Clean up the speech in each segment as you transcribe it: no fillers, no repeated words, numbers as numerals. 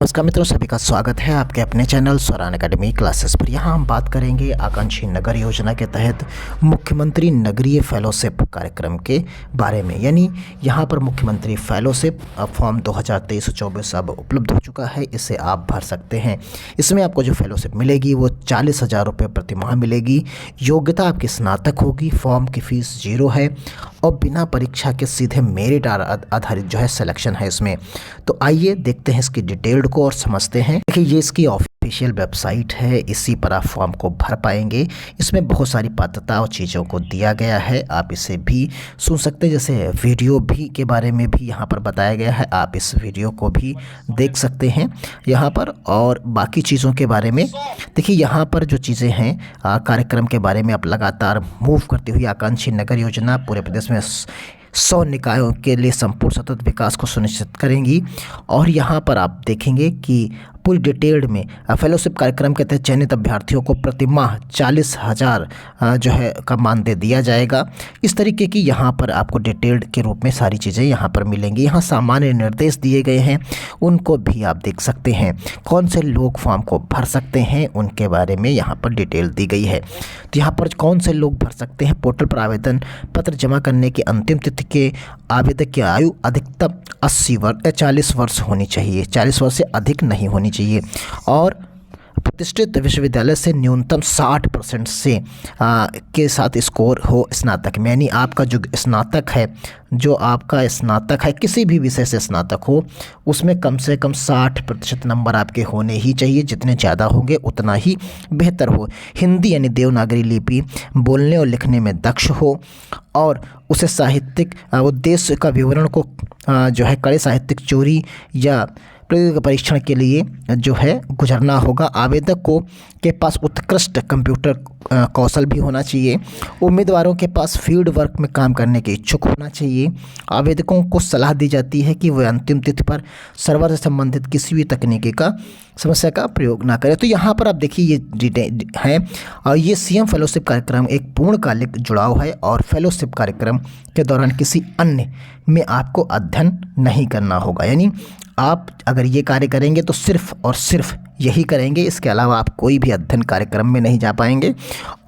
नमस्कार मित्रों, सभी का स्वागत है आपके अपने चैनल स्वरान एकेडमी क्लासेस पर। यहाँ हम बात करेंगे आकांक्षी नगर योजना के तहत मुख्यमंत्री नगरीय फेलोशिप कार्यक्रम के बारे में। यानी यहाँ पर मुख्यमंत्री फेलोशिप फॉर्म 2023-24 अब उपलब्ध हो चुका है, इसे आप भर सकते हैं। इसमें आपको जो फेलोशिप मिलेगी वो 40,000 रुपये प्रति माह मिलेगी। योग्यता आपकी स्नातक होगी। फॉर्म की फ़ीस 0 है और बिना परीक्षा के सीधे मेरिट आधारित जो है सिलेक्शन है इसमें। तो आइए देखते हैं इसकी डिटेल्ड को और समझते हैं। देखिए, ये इसकी ऑफिशियल वेबसाइट है, इसी पर आप फॉर्म को भर पाएंगे। इसमें बहुत सारी पात्रता और चीज़ों को दिया गया है, आप इसे भी सुन सकते हैं। जैसे वीडियो भी के बारे में भी यहाँ पर बताया गया है, आप इस वीडियो को भी देख सकते हैं यहाँ पर। और बाकी चीज़ों के बारे में देखिए, यहाँ पर जो चीज़ें हैं कार्यक्रम के बारे में आप लगातार मूव करती हुई आकांक्षी नगर योजना पूरे प्रदेश में 100 निकायों के लिए संपूर्ण सतत विकास को सुनिश्चित करेंगी। और यहाँ पर आप देखेंगे कि पूरी डिटेल्ड में फेलोशिप कार्यक्रम के तहत चयनित अभ्यर्थियों को प्रति माह 40,000 जो है का मानदेय दिया जाएगा। इस तरीके की यहाँ पर आपको डिटेल्ड के रूप में सारी चीज़ें यहाँ पर मिलेंगी। यहाँ सामान्य निर्देश दिए गए हैं, उनको भी आप देख सकते हैं। कौन से लोग फॉर्म को भर सकते हैं उनके बारे में यहाँ पर डिटेल दी गई है। तो यहाँ पर कौन से लोग भर सकते हैं, पोर्टल पर आवेदन पत्र जमा करने की अंतिम तिथि के आवेदक की आयु अधिकतम 40 वर्ष होनी चाहिए, 40 वर्ष से अधिक नहीं होनी चाहिए। और प्रतिष्ठित विश्वविद्यालय से न्यूनतम 60% से के साथ स्कोर हो स्नातक में। यानी आपका जो स्नातक है, किसी भी विषय से स्नातक हो, उसमें कम से कम 60% नंबर आपके होने ही चाहिए। जितने ज़्यादा होंगे उतना ही बेहतर हो। हिंदी यानी देवनागरी लिपि बोलने और लिखने में दक्ष हो और उसे साहित्यिक उद्देश्य का विवरण को जो है कड़े साहित्यिक चोरी या परीक्षण के लिए जो है गुजरना होगा। आवेदक को के पास उत्कृष्ट कंप्यूटर कौशल भी होना चाहिए। उम्मीदवारों के पास फील्ड वर्क में काम करने के इच्छुक होना चाहिए। आवेदकों को सलाह दी जाती है कि वे अंतिम तिथि पर सर्वर से संबंधित किसी भी तकनीकी का समस्या का प्रयोग ना करें। तो यहाँ पर आप देखिए ये डिटेल है। और ये सीएम फेलोशिप कार्यक्रम एक पूर्णकालिक जुड़ाव है और फेलोशिप कार्यक्रम के दौरान किसी अन्य में आपको अध्ययन नहीं करना होगा। यानी आप अगर ये कार्य करेंगे तो सिर्फ़ और सिर्फ यही करेंगे, इसके अलावा आप कोई भी अध्ययन कार्यक्रम में नहीं जा पाएंगे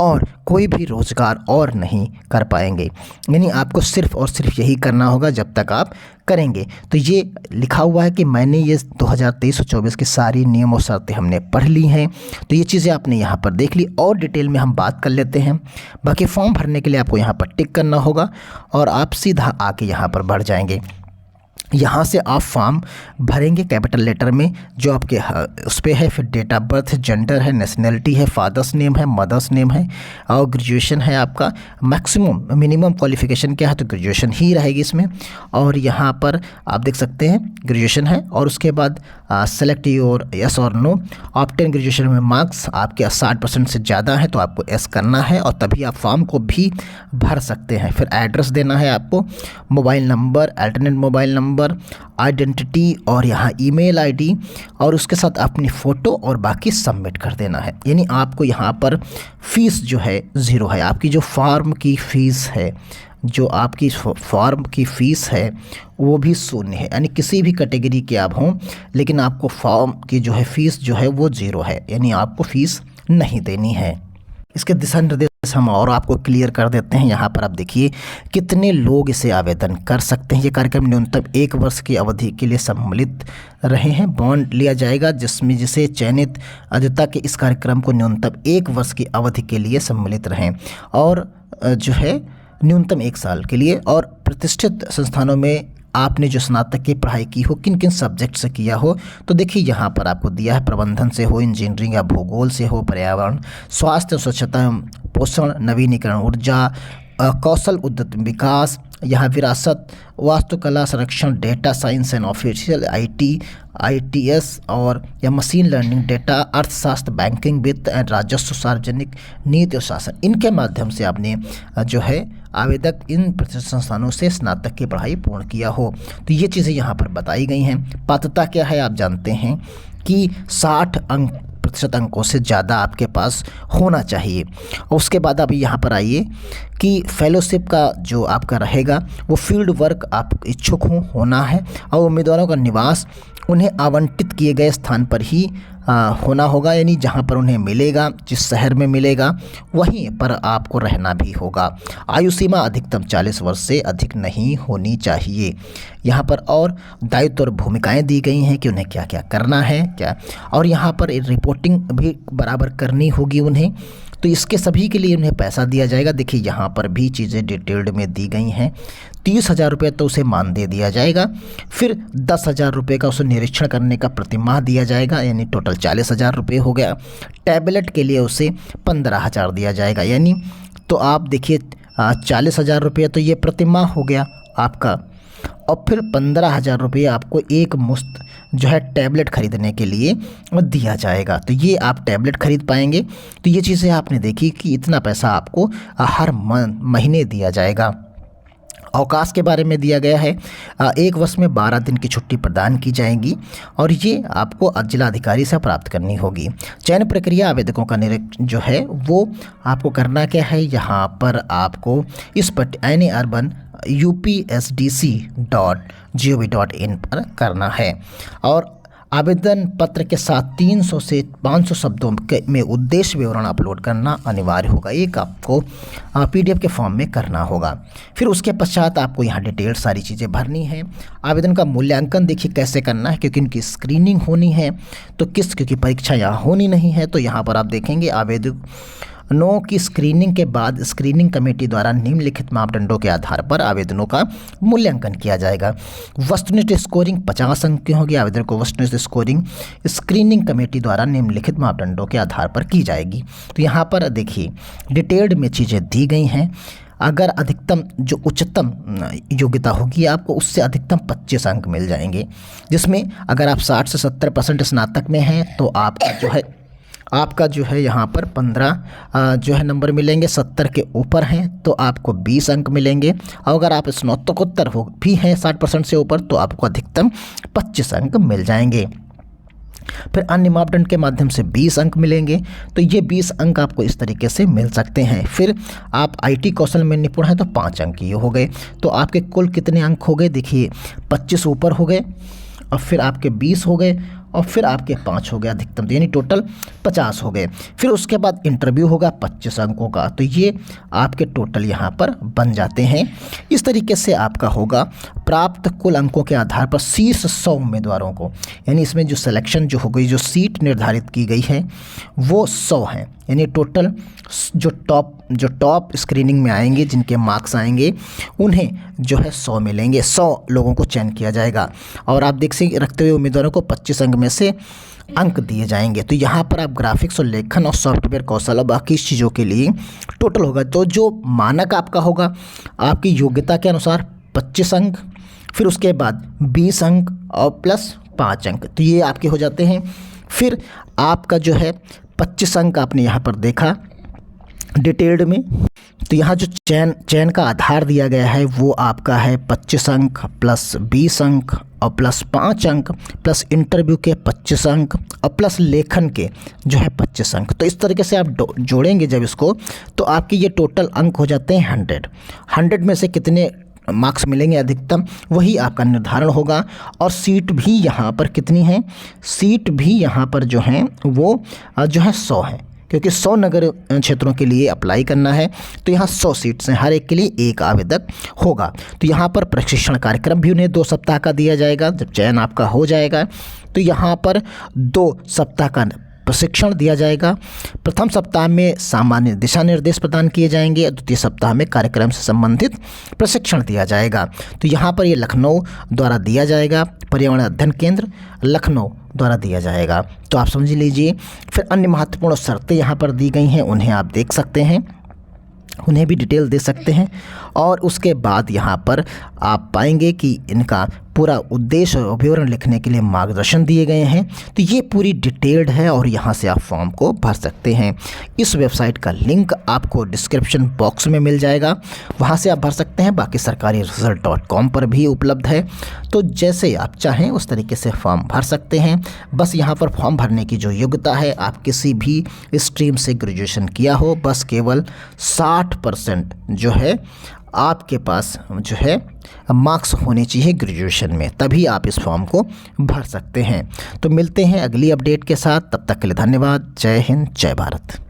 और कोई भी रोज़गार और नहीं कर पाएंगे। यानी आपको सिर्फ़ और सिर्फ यही करना होगा जब तक आप करेंगे। तो ये लिखा हुआ है कि मैंने ये 2023-24 की सारी नियम और शर्तें हमने पढ़ ली हैं। तो ये चीज़ें आपने यहाँ पर देख ली और डिटेल में हम बात कर लेते हैं। बाकी फॉर्म भरने के लिए आपको यहाँ पर टिक करना होगा और आप सीधा आके यहाँ पर भर जाएंगे। यहाँ से आप फॉर्म भरेंगे कैपिटल लेटर में जो आपके उस पर है, फिर डेट ऑफ बर्थ है, जेंडर है, नेशनलिटी है, फादर्स नेम है, मदर्स नेम है और ग्रेजुएशन है आपका। मैक्सिमम मिनिमम क्वालिफ़िकेशन क्या है तो ग्रेजुएशन ही रहेगी इसमें। और यहाँ पर आप देख सकते हैं ग्रेजुएशन है और उसके बाद सेलेक्ट योर यस और नो। ऑब्टेन ग्रेजुएशन में मार्क्स आपके 60% से ज़्यादा है तो आपको एस करना है और तभी आप फॉर्म को भी भर सकते हैं। फिर एड्रेस देना है आपको, mobile number, alternate mobile number, identity और यहाँ ईमेल आईडी और उसके साथ अपनी फ़ोटो और बाकी सबमिट कर देना है। यानी आपको यहाँ पर फ़ीस जो है 0 है। आपकी जो फॉर्म की फ़ीस है, जो आपकी फॉर्म की फ़ीस है वो भी शून्य है। यानी किसी भी कैटेगरी के आप हों, लेकिन आपको फॉर्म की जो है फ़ीस जो है वो 0 है। यानी आपको फ़ीस नहीं देनी है। इसके दिशा निर्देश हम और आपको क्लियर कर देते हैं। यहाँ पर आप देखिए कितने लोग इसे आवेदन कर सकते हैं। ये कार्यक्रम न्यूनतम 1 वर्ष की अवधि के लिए सम्मिलित रहे हैं। बॉन्ड लिया जाएगा जिसे चयनित अध्येता के इस कार्यक्रम को न्यूनतम 1 वर्ष की अवधि के लिए सम्मिलित रहें और जो है न्यूनतम 1 साल के लिए। और प्रतिष्ठित संस्थानों में आपने जो स्नातक की पढ़ाई की हो, किन किन सब्जेक्ट से किया हो, तो देखिए यहाँ पर आपको दिया है। प्रबंधन से हो, इंजीनियरिंग या भूगोल से हो, पर्यावरण, स्वास्थ्य, स्वच्छता, पोषण, नवीनीकरण ऊर्जा, कौशल उद्यम विकास, यहाँ विरासत, वास्तुकला, संरक्षण, data science and official ITS और या मशीन लर्निंग, डेटा, अर्थशास्त्र, बैंकिंग, वित्त एंड राजस्व, सार्वजनिक नीति और शासन। इनके माध्यम से आपने जो है आवेदक इन प्रतिष्ठित संस्थानों से स्नातक की पढ़ाई पूर्ण किया हो। तो ये चीज़ें यहाँ पर बताई गई हैं। पात्रता क्या है आप जानते हैं कि 60% अंकों से ज़्यादा आपके पास होना चाहिए। और उसके बाद आप यहाँ पर आइए कि फेलोशिप का जो आपका रहेगा वो फील्ड वर्क आप इच्छुक होना है और उम्मीदवारों का निवास उन्हें आवंटित किए गए स्थान पर ही होना होगा, यानी जहां पर उन्हें मिलेगा, जिस शहर में मिलेगा वहीं पर आपको रहना भी होगा। आयु सीमा अधिकतम 40 वर्ष से अधिक नहीं होनी चाहिए। यहाँ पर और दायित्व और भूमिकाएं दी गई हैं कि उन्हें क्या क्या करना है क्या, और यहाँ पर रिपोर्टिंग भी बराबर करनी होगी उन्हें। तो इसके सभी के लिए उन्हें पैसा दिया जाएगा। देखिए यहाँ पर भी चीज़ें डिटेल्ड में दी गई हैं। 30,000 रुपये तो उसे मानदेय दिया जाएगा, फिर 10,000 रुपये का उसे निरीक्षण करने का प्रतिमाह दिया जाएगा, यानी टोटल 40,000 रुपये हो गया। टैबलेट के लिए उसे 15,000 दिया जाएगा, यानी तो आप देखिए 40,000 रुपये तो ये प्रतिमाह हो गया आपका, और फिर 15,000 रुपये आपको एक मुश्त जो है टैबलेट ख़रीदने के लिए दिया जाएगा। तो ये आप टैबलेट ख़रीद पाएंगे। तो ये चीज़ें आपने देखी कि इतना पैसा आपको हर महीने दिया जाएगा। अवकाश के बारे में दिया गया है, एक वर्ष में 12 दिन की छुट्टी प्रदान की जाएगी और ये आपको जिलाधिकारी से प्राप्त करनी होगी। चयन प्रक्रिया आवेदकों का जो है वो आपको करना क्या है, यहाँ पर आपको इस पर upsdc.gov.in पर करना है और आवेदन पत्र के साथ 300 से 500 शब्दों में उद्देश्य विवरण अपलोड करना अनिवार्य होगा। एक आपको PDF के फॉर्म में करना होगा। फिर उसके पश्चात आपको यहाँ डिटेल सारी चीज़ें भरनी है। आवेदन का मूल्यांकन देखिए कैसे करना है, क्योंकि इनकी स्क्रीनिंग होनी है तो क्योंकि परीक्षा यहाँ होनी नहीं है, तो यहाँ पर आप देखेंगे आवेदनों की स्क्रीनिंग के बाद स्क्रीनिंग कमेटी द्वारा निम्नलिखित मापदंडों के आधार पर आवेदनों का मूल्यांकन किया जाएगा। वस्तुनिष्ठ स्कोरिंग 50 अंक की होगी। आवेदन को वस्तुनिष्ठ स्कोरिंग स्क्रीनिंग कमेटी द्वारा निम्नलिखित मापदंडों के आधार पर की जाएगी। तो यहाँ पर देखिए डिटेल्ड में चीज़ें दी गई हैं। अगर अधिकतम जो उच्चतम योग्यता होगी आपको उससे अधिकतम 25 अंक मिल जाएंगे, जिसमें अगर आप 60 से 70% स्नातक में हैं तो आपका जो है यहाँ पर 15 जो है नंबर मिलेंगे। 70 के ऊपर हैं तो आपको 20 अंक मिलेंगे, और अगर आप स्नातकोत्तर हो भी हैं 60% से ऊपर तो आपको अधिकतम 25 अंक मिल जाएंगे। फिर अन्य मापदंड के माध्यम से 20 अंक मिलेंगे। तो ये 20 अंक आपको इस तरीके से मिल सकते हैं। फिर आप IT कौशल में निपुण हैं तो 5 अंक ये हो गए। तो आपके कुल कितने अंक हो गए, देखिए 25 ऊपर हो गए, और फिर आपके 20 हो गए, और फिर आपके 5 हो गए अधिकतम, तो यानी टोटल 50 हो गए। फिर उसके बाद इंटरव्यू होगा 25 अंकों का, तो ये आपके टोटल यहाँ पर बन जाते हैं। इस तरीके से आपका होगा प्राप्त कुल अंकों के आधार पर शीर्ष 100 उम्मीदवारों को, यानी इसमें जो सिलेक्शन जो हो गई, जो सीट निर्धारित की गई है वो 100 हैं, यानी टोटल जो टॉप स्क्रीनिंग में आएंगे, जिनके मार्क्स आएंगे उन्हें जो है 100 मिलेंगे। 100 लोगों को चयन किया जाएगा और आप देख सकते रखते हुए उम्मीदवारों को 25 अंक में से अंक दिए जाएंगे। तो यहाँ पर आप ग्राफिक्स और लेखन और सॉफ्टवेयर कौशल और बाकी चीज़ों के लिए टोटल होगा, तो जो मानक आपका होगा आपकी योग्यता के अनुसार 25 अंक, फिर उसके बाद 20 अंक और प्लस 5 अंक, तो ये आपके हो जाते हैं। फिर आपका जो है 25 अंक आपने यहाँ पर देखा डिटेल्ड में। तो यहाँ जो चयन का आधार दिया गया है वो आपका है 25 अंक प्लस 20 अंक और प्लस 5 अंक प्लस इंटरव्यू के 25 अंक और प्लस लेखन के जो है 25 अंक। तो इस तरीके से आप जोड़ेंगे जब इसको, तो आपके ये टोटल अंक हो जाते हैं 100 में से कितने मार्क्स मिलेंगे अधिकतम, वही आपका निर्धारण होगा। और सीट भी यहाँ पर कितनी है, सीट भी यहाँ पर जो है वो जो है 100 है, क्योंकि 100 नगर क्षेत्रों के लिए अप्लाई करना है, तो यहाँ 100 सीट्स हैं, हर एक के लिए एक आवेदक होगा। तो यहाँ पर प्रशिक्षण कार्यक्रम भी उन्हें 2 सप्ताह का दिया जाएगा। जब चयन आपका हो जाएगा तो यहाँ पर 2 सप्ताह का प्रशिक्षण दिया जाएगा। प्रथम सप्ताह में सामान्य दिशा निर्देश प्रदान किए जाएंगे और द्वितीय सप्ताह में कार्यक्रम से संबंधित प्रशिक्षण दिया जाएगा। तो यहाँ पर ये लखनऊ द्वारा दिया जाएगा, पर्यावरण अध्ययन केंद्र लखनऊ द्वारा दिया जाएगा, तो आप समझ लीजिए। फिर अन्य महत्वपूर्ण शर्तें यहाँ पर दी गई हैं, उन्हें आप देख सकते हैं, उन्हें भी डिटेल दे सकते हैं। और उसके बाद यहाँ पर आप पाएंगे कि इनका पूरा उद्देश्य और विवरण लिखने के लिए मार्गदर्शन दिए गए हैं। तो ये पूरी डिटेल्ड है और यहाँ से आप फॉर्म को भर सकते हैं। इस वेबसाइट का लिंक आपको डिस्क्रिप्शन बॉक्स में मिल जाएगा, वहाँ से आप भर सकते हैं। बाकी सरकारी result.com पर भी उपलब्ध है। तो जैसे आप चाहें उस तरीके से फॉर्म भर सकते हैं। बस यहाँ पर फॉर्म भरने की जो योग्यता है, आप किसी भी स्ट्रीम से ग्रेजुएशन किया हो, बस केवल 60% जो है आपके पास जो है मार्क्स होने चाहिए ग्रेजुएशन में, तभी आप इस फॉर्म को भर सकते हैं। तो मिलते हैं अगली अपडेट के साथ, तब तक के लिए धन्यवाद। जय हिंद, जय भारत।